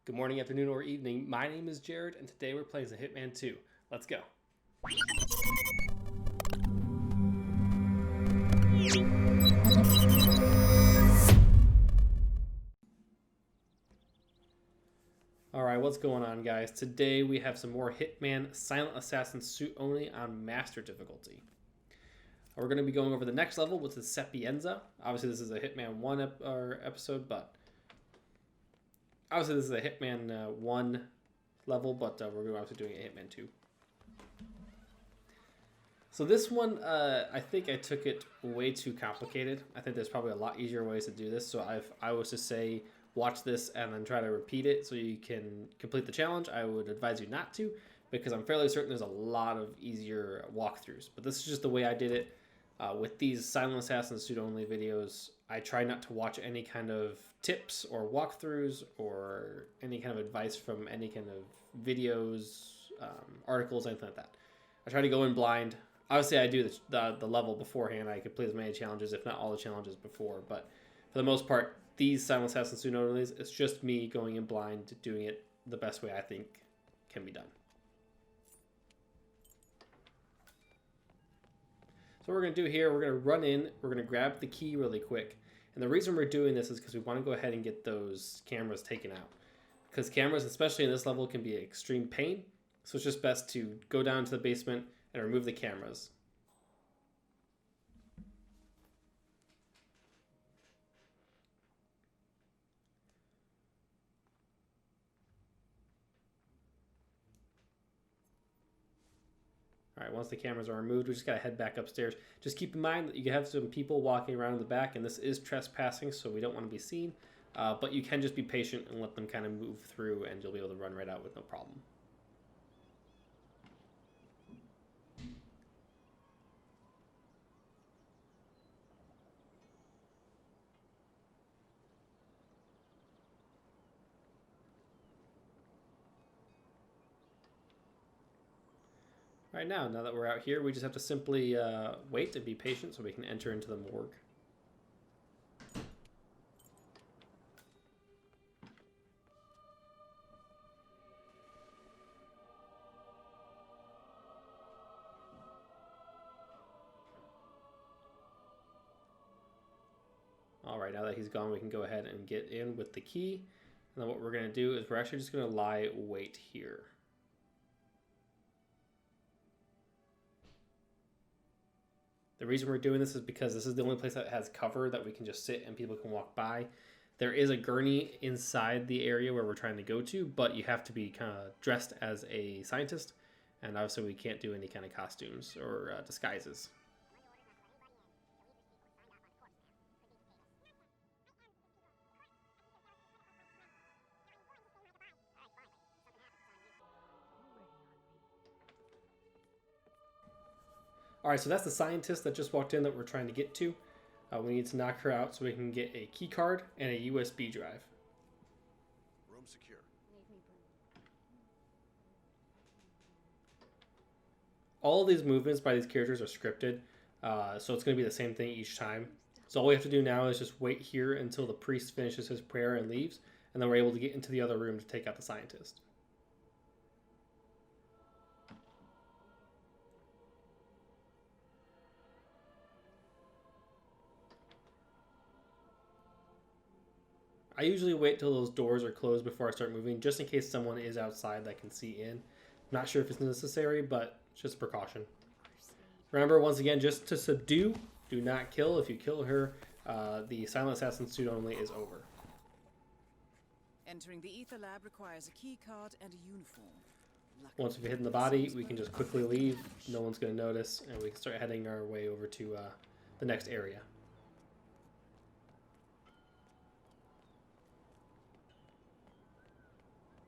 Good morning, afternoon, or evening. My name is Jared, and today we're playing the Hitman 2. Let's go. Alright, what's going on, guys? Today we have some more Hitman Silent Assassin Suit Only on Master difficulty. We're going to be going over the next level, which is Sapienza. Obviously, this is a Hitman 1 episode, but... Obviously, this is a Hitman 1 level, but we're going to be doing a Hitman 2. So this one, I think I took it way too complicated. I think there's probably a lot easier ways to do this. So I was to say, watch this and then try to repeat it so you can complete the challenge. I would advise you not to, because I'm fairly certain there's a lot of easier walkthroughs. But this is just the way I did it. With these Silent Assassin Suit Only videos, I try not to watch any kind of tips or walkthroughs or any kind of advice from any kind of videos, articles, anything like that. I try to go in blind. Obviously, I do the level beforehand. I complete as many challenges, if not all the challenges before. But for the most part, these Silent Assassin Suit Onlys, it's just me going in blind, doing it the best way I think can be done. So what we're going to do here, we're going to run in, we're going to grab the key really quick. And the reason we're doing this is because we want to go ahead and get those cameras taken out. Because cameras, especially in this level, can be an extreme pain. So it's just best to go down to the basement and remove the cameras. Alright, once the cameras are removed, we just gotta head back upstairs. Just keep in mind that you have some people walking around in the back, and this is trespassing, so we don't want to be seen. But you can just be patient and let them kind of move through, and you'll be able to run right out with no problem. Right now that we're out here, we just have to simply wait and be patient so we can enter into the morgue. Alright, now that he's gone, we can go ahead and get in with the key. And then what we're going to do is we're actually just going to lie wait here. The reason we're doing this is because this is the only place that has cover that we can just sit and people can walk by. There is a gurney inside the area where we're trying to go to, but you have to be kind of dressed as a scientist. And obviously we can't do any kind of costumes or disguises. Alright, so that's the scientist that just walked in that we're trying to get to. We need to knock her out so we can get a key card and a USB drive. Room secure. All of these movements by these characters are scripted, so it's going to be the same thing each time. So all we have to do now is just wait here until the priest finishes his prayer and leaves, and then we're able to get into the other room to take out the scientist. I usually wait till those doors are closed before I start moving, just in case someone is outside that can see in. Not sure if it's necessary, but it's just a precaution. Remember, once again, just to subdue, do not kill. If you kill her, the Silent Assassin Suit Only is over. Entering the ether lab requires a key card and a uniform. Once we've hidden the body, we can just quickly leave. No one's going to notice, and we can start heading our way over to the next area.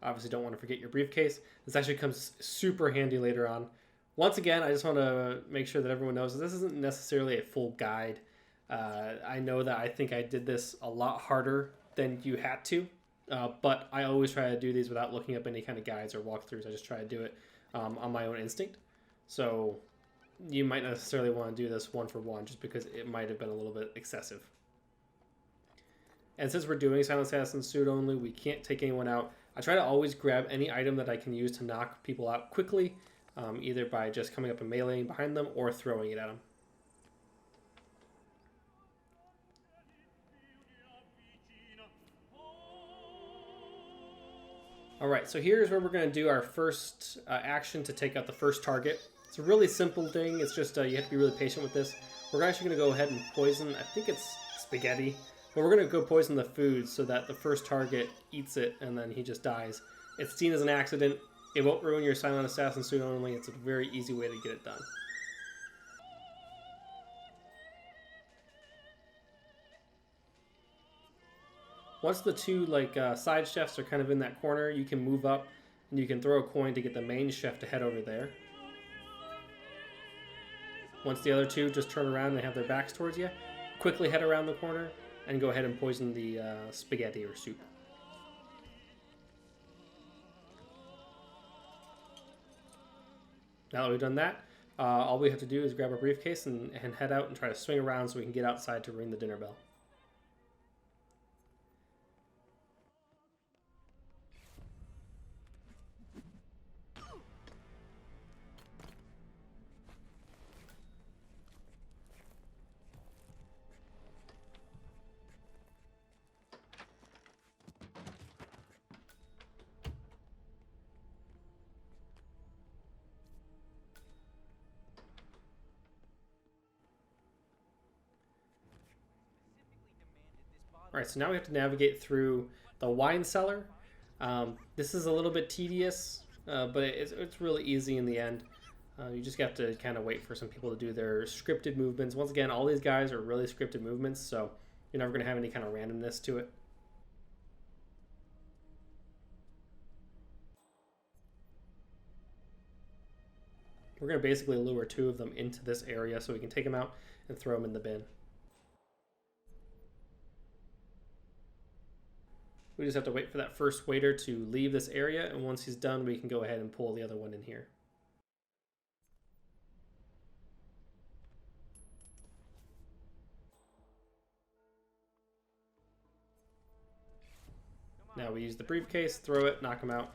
Obviously don't want to forget your briefcase. This actually comes super handy later on. Once again, I just want to make sure that everyone knows that this isn't necessarily a full guide. I know that I think I did this a lot harder than you had to, but I always try to do these without looking up any kind of guides or walkthroughs. I just try to do it on my own instinct. So you might not necessarily want to do this one for one just because it might have been a little bit excessive. And since we're doing Silent Assassin Suit Only, we can't take anyone out. I try to always grab any item that I can use to knock people out quickly, either by just coming up and meleeing behind them or throwing it at them. Alright, so here's where we're going to do our first action to take out the first target. It's a really simple thing, it's just you have to be really patient with this. We're actually going to go ahead and poison, I think it's spaghetti, but we're going to go poison the food so that the first target eats it and then he just dies. It's seen as an accident, it won't ruin your silent assassin suit only, it's a very easy way to get it done. Once the two side chefs are kind of in that corner, you can move up and you can throw a coin to get the main chef to head over there. Once the other two just turn around and have their backs towards you, quickly head around the corner and go ahead and poison the spaghetti or soup. Now that we've done that, all we have to do is grab our briefcase and head out and try to swing around so we can get outside to ring the dinner bell. Alright, so now we have to navigate through the wine cellar. This is a little bit tedious, but it's really easy in the end. You just have to kind of wait for some people to do their scripted movements. Once again, all these guys are really scripted movements, so you're never going to have any kind of randomness to it. We're going to basically lure two of them into this area so we can take them out and throw them in the bin. We just have to wait for that first waiter to leave this area, and once he's done, we can go ahead and pull the other one in here. Now we use the briefcase, throw it, knock him out,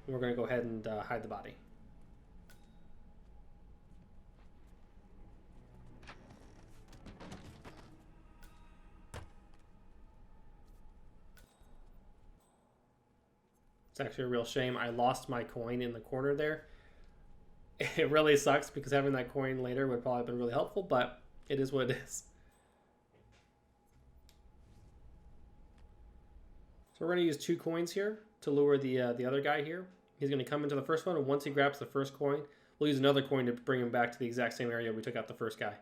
and we're going to go ahead and hide the body. It's actually a real shame. I lost my coin in the corner there. It really sucks because having that coin later would probably have been really helpful, but it is what it is. So we're going to use 2 coins here to lure the other guy here. He's going to come into the first one, and once he grabs the first coin, we'll use another coin to bring him back to the exact same area we took out the first guy.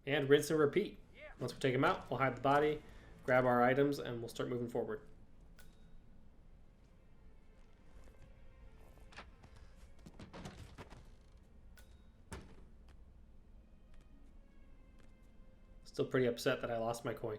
And rinse and repeat. Once we take him out, we'll hide the body, grab our items, and we'll start moving forward. Still pretty upset that I lost my coin.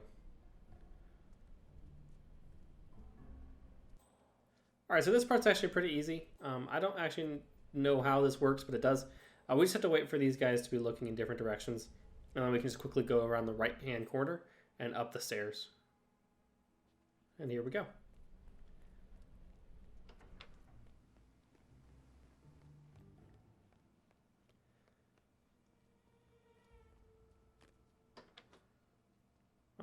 Alright, so this part's actually pretty easy. I don't actually know how this works, but it does. We just have to wait for these guys to be looking in different directions. And then we can just quickly go around the right-hand corner and up the stairs. And here we go.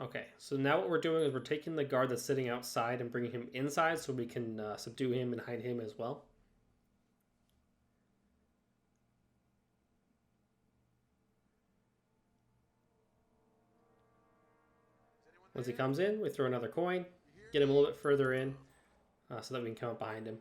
Okay, so now what we're doing is we're taking the guard that's sitting outside and bringing him inside so we can subdue him and hide him as well. Once he comes in, we throw another coin, get him a little bit further in so that we can come up behind him.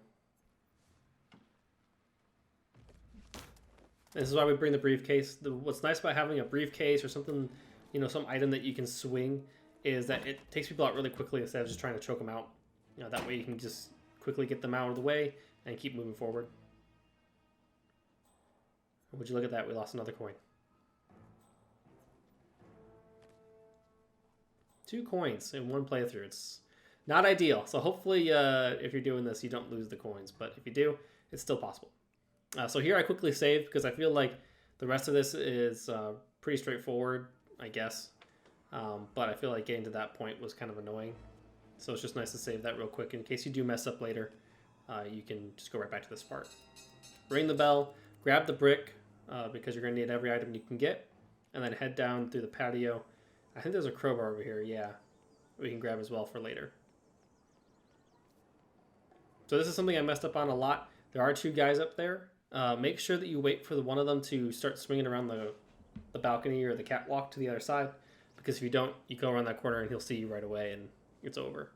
This is why we bring the briefcase. What's nice about having a briefcase or something, you know, some item that you can swing is that it takes people out really quickly instead of just trying to choke them out. You know, that way you can just quickly get them out of the way and keep moving forward. Would you look at that? We lost another coin. 2 coins in one playthrough. It's not ideal. So hopefully if you're doing this, you don't lose the coins. But if you do, it's still possible. So here I quickly save because I feel like the rest of this is pretty straightforward, I guess. But I feel like getting to that point was kind of annoying. So it's just nice to save that real quick in case you do mess up later. You can just go right back to this part. Ring the bell, grab the brick because you're going to need every item you can get, and then head down through the patio. I think there's a crowbar over here, yeah. We can grab as well for later. So this is something I messed up on a lot. There are 2 guys up there. Make sure that you wait for one of them to start swinging around the balcony or the catwalk to the other side, because if you don't, you go around that corner and he'll see you right away and it's over.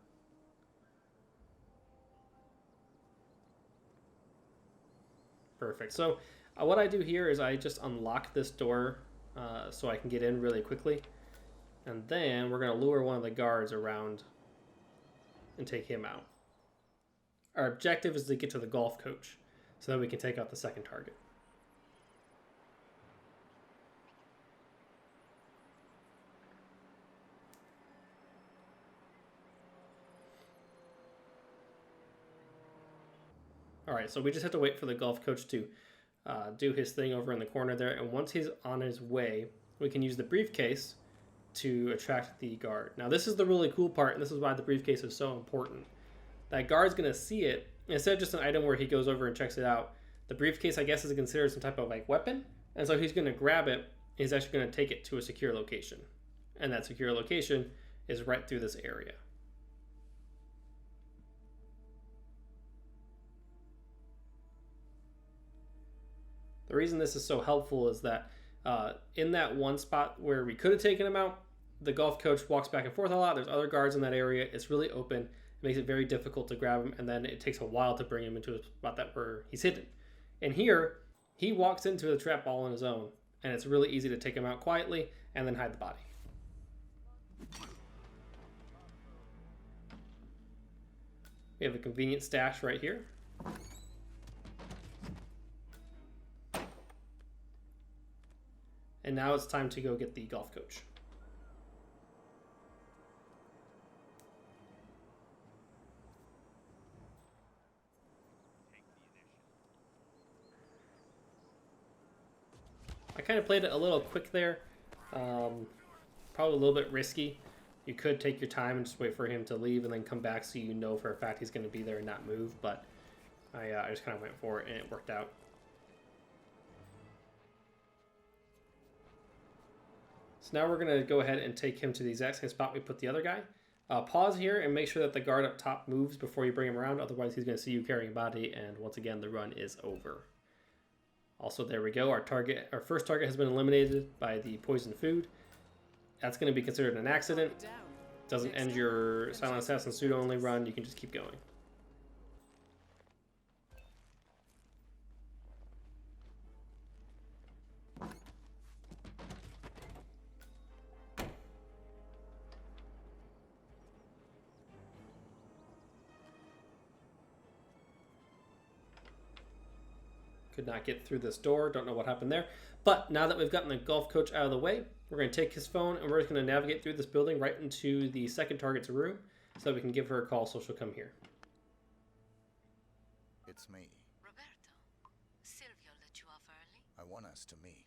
Perfect. So what I do here is I just unlock this door so I can get in really quickly. And then we're going to lure one of the guards around and take him out. Our objective is to get to the golf coach so that we can take out the second target. All right, so we just have to wait for the golf coach to do his thing over in the corner there. And once he's on his way, we can use the briefcase to attract the guard. Now, this is the really cool part, and this is why the briefcase is so important. That guard's going to see it. Instead of just an item where he goes over and checks it out, the briefcase, I guess, is considered some type of like weapon. And so he's going to grab it. He's actually going to take it to a secure location. And that secure location is right through this area. The reason this is so helpful is that in that one spot where we could have taken him out, the golf coach walks back and forth a lot. There's other guards in that area. It's really open. It makes it very difficult to grab him, and then it takes a while to bring him into a spot where he's hidden. And here, he walks into the trap all on his own, and it's really easy to take him out quietly and then hide the body. We have a convenient stash right here. And now it's time to go get the golf coach. I kind of played it a little quick there. Probably a little bit risky. You could take your time and just wait for him to leave and then come back so you know for a fact he's going to be there and not move. But I just kind of went for it and it worked out. So now we're going to go ahead and take him to the exact same spot we put the other guy. Pause here and make sure that the guard up top moves before you bring him around. Otherwise, he's going to see you carrying a body, and once again, the run is over. Also, there we go. Our first target has been eliminated by the poison food. That's going to be considered an accident. Doesn't end your Silent Assassin suit-only run. You can just keep going. Could not get through this door. Don't know what happened there. But now that we've gotten the golf coach out of the way, we're going to take his phone and we're just going to navigate through this building right into the second target's room so that we can give her a call so she'll come here. It's me. Roberto, Silvio let you off early? I want us to meet.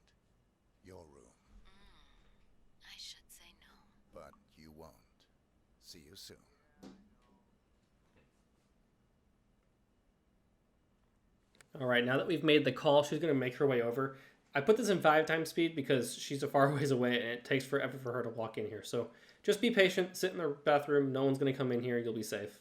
Your room. I should say no. But you won't. See you soon. All right, now that we've made the call, she's going to make her way over. I put this in 5 times speed because she's a far ways away and it takes forever for her to walk in here. So just be patient, sit in the bathroom. No one's going to come in here. You'll be safe.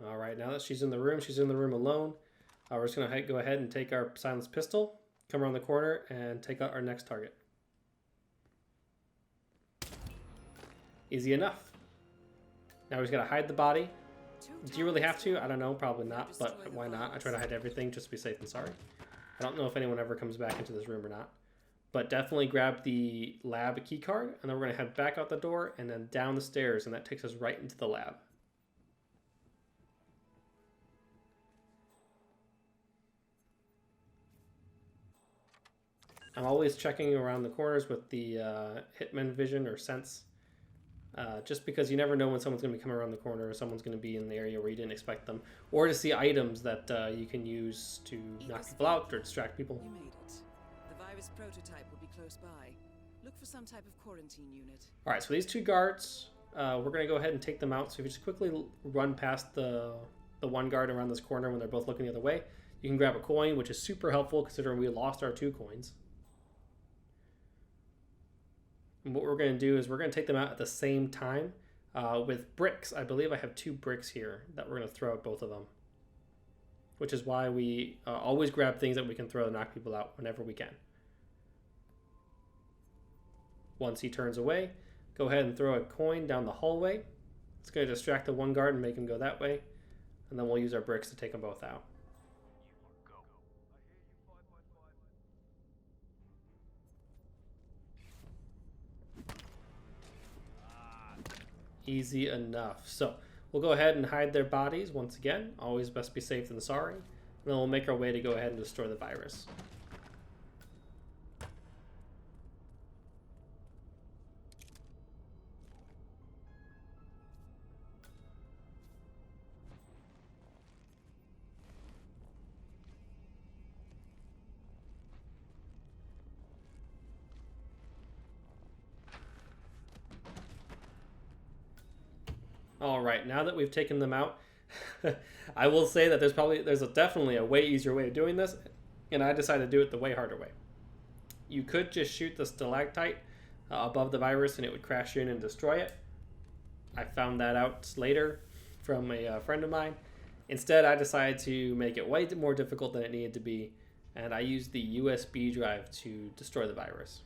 All right, now that she's in the room alone. We're just going to go ahead and take our silenced pistol, come around the corner, and take out our next target. Easy enough. Now we just got to hide the body. Do you really have to? I don't know, probably not, but why not? I try to hide everything just to be safe and sorry. I don't know if anyone ever comes back into this room or not. But definitely grab the lab key card, and then we're going to head back out the door and then down the stairs, and that takes us right into the lab. I'm always checking around the corners with the HItman vision or sense, just because you never know when someone's going to be coming around the corner or someone's going to be in the area where you didn't expect them, or to see items that you can use to knock people out or distract people. You made it. The virus prototype will be close by. Look for some type of quarantine unit. All right, so these two guards, we're going to go ahead and take them out. So if you just quickly run past the one guard around this corner when they're both looking the other way, you can grab a coin, which is super helpful considering we lost our 2 coins. And what we're going to do is we're going to take them out at the same time with bricks. I believe I have 2 bricks here that we're going to throw at both of them, which is why we always grab things that we can throw to knock people out whenever we can. Once he turns away, go ahead and throw a coin down the hallway. It's going to distract the one guard and make him go that way, and then we'll use our bricks to take them both out. Easy enough. So we'll go ahead and hide their bodies once again. Always best be safe than sorry. And then we'll make our way to go ahead and destroy the virus. All right, now that we've taken them out, I will say that there's definitely a way easier way of doing this, and I decided to do it the way harder way. You could just shoot the stalactite above the virus and it would crash in and destroy it. I found that out later from a friend of mine. Instead, I decided to make it way more difficult than it needed to be, and I used the USB drive to destroy the virus.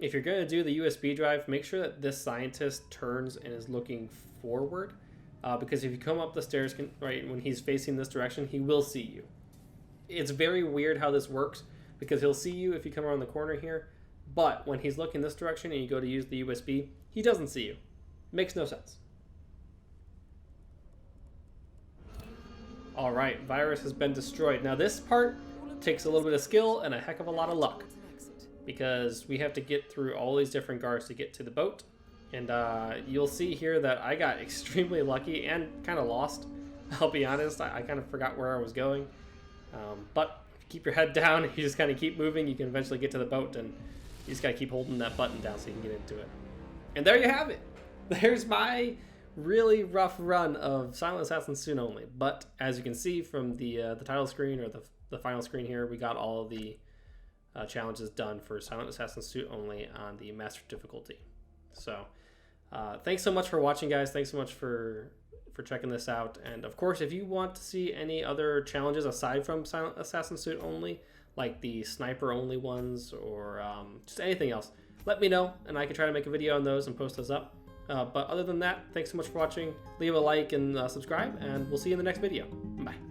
If you're going to do the USB drive, make sure that this scientist turns and is looking forward, because if you come up the stairs, right when he's facing this direction, he will see you. It's very weird how this works, because he'll see you if you come around the corner here, but when he's looking this direction and you go to use the USB, he doesn't see you. Makes no sense. All right, virus has been destroyed. Now this part takes a little bit of skill and a heck of a lot of luck, because we have to get through all these different guards to get to the boat. And you'll see here that I got extremely lucky and kind of lost. I'll be honest, I kind of forgot where I was going. But if you keep your head down, you just kind of keep moving, you can eventually get to the boat, and you just got to keep holding that button down so you can get into it. And there you have it. There's my really rough run of Silent Assassin Suit Only. But as you can see from the title screen, or the final screen here, we got all of the challenges done for Silent Assassin Suit Only on the Master difficulty. So thanks so much for watching, guys. Thanks so much for checking this out. And of course, if you want to see any other challenges aside from Silent Assassin Suit Only, like the sniper only ones, or just anything else, let me know and I can try to make a video on those and post those up. But other than that, thanks so much for watching. Leave a like and subscribe, and we'll see you in the next video. Bye.